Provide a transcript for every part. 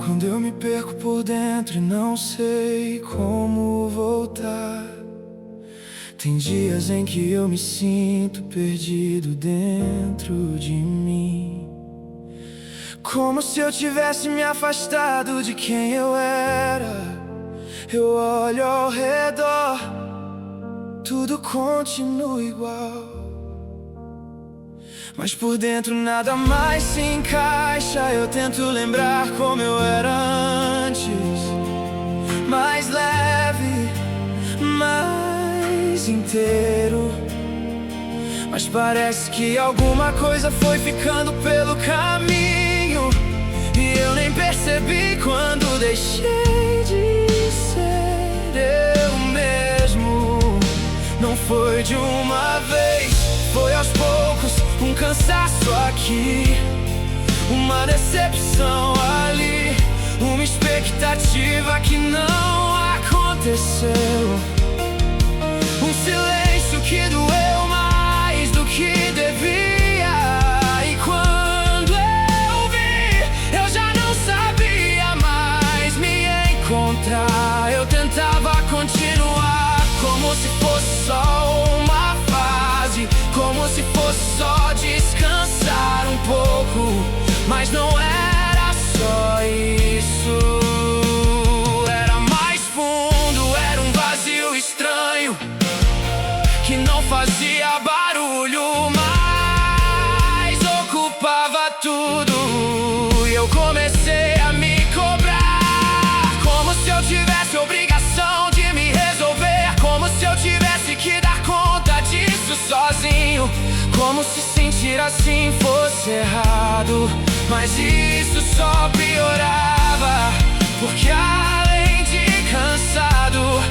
Quando eu me perco por dentro e não sei como voltar. Tem dias em que eu me sinto perdido dentro de mim, como se eu tivesse me afastado de quem eu era. Eu olho ao redor, tudo continua igual, mas por dentro nada mais se encaixa. Eu tento lembrar como eu era antes, mais leve, mais inteiro, mas parece que alguma coisa foi ficando pelo caminho, e eu nem percebi quando deixei de ser eu mesmo. Não foi de uma vez, foi aos poucos, um cansaço aqui, uma decepção ali, uma expectativa que não aconteceu, um silêncio que doeu mais do que devia. E quando eu vi, eu já não sabia mais me encontrar. Eu tentava continuar como se fosse só uma fase, como se fosse só descansar um pouco, mas não era só isso. Era mais fundo, era um vazio estranho que não fazia barulho, mas ocupava tudo. E eu comecei a me cobrar, como se eu tivesse obrigação de me resolver, como se eu tivesse que dar conta disso sozinho, como se sentir assim fosse errado. Mas isso só piorava, porque além de cansado,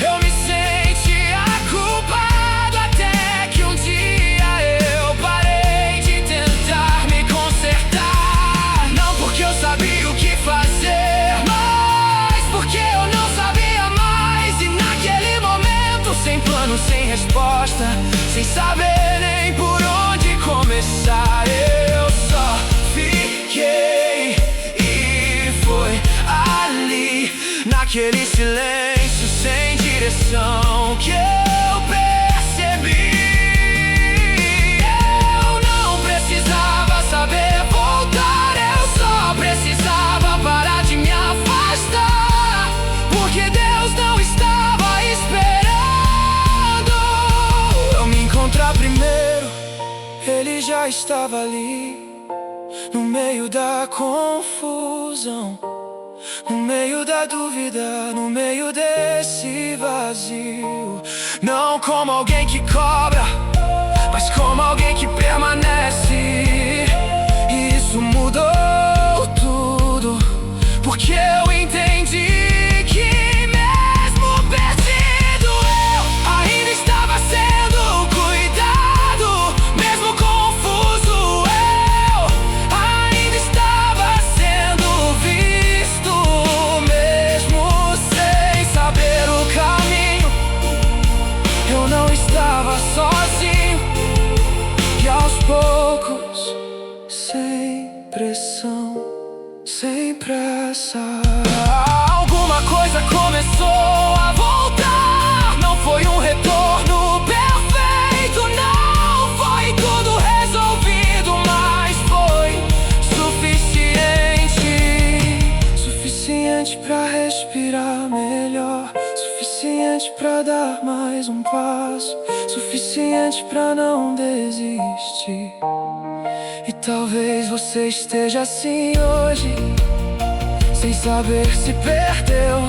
eu me sentia culpado. Até que um dia eu parei de tentar me consertar, não porque eu sabia o que fazer, mas porque eu não sabia mais. E naquele momento, sem plano, sem resposta, sem saber nem por onde começar, eu só fiquei. E foi ali, naquele silêncio sem direção, que eu percebi. Eu não precisava saber voltar, eu só precisava parar de me afastar, porque Deus não estava esperando eu me encontrar primeiro. Ele já estava ali, no meio da confusão, no meio da dúvida, no meio desse vazio. Não como alguém que cobra, mas como alguém que permanece. E isso mudou tudo, porque eu entendi que mesmo perdido eu ainda estava sendo cuidado. Mesmo confuso eu ainda estava sendo visto. Mesmo sem saber o caminho, eu não estava sozinho. E aos poucos, sem pressão, sem pressa, alguma coisa começou a voltar. Não foi um retorno perfeito, não foi tudo resolvido, mas foi suficiente pra respirar melhor, suficiente pra dar mais um passo, suficiente pra não desistir. E talvez você esteja assim hoje, sem saber se perdeu,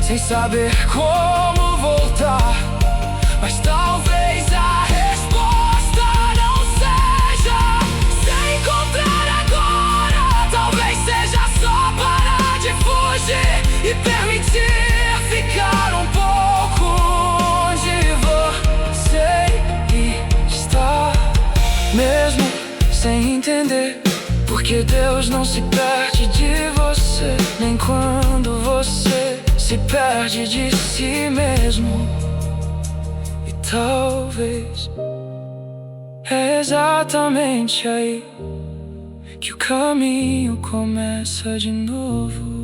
sem saber como voltar. Mas talvez a resposta não seja se encontrar agora. Talvez seja só parar de fugir e permitir ficar um pouco onde você está, mesmo sem entender. Porque Deus não se perde de você, nem quando você se perde de si mesmo. E talvez é exatamente aí que o caminho começa de novo.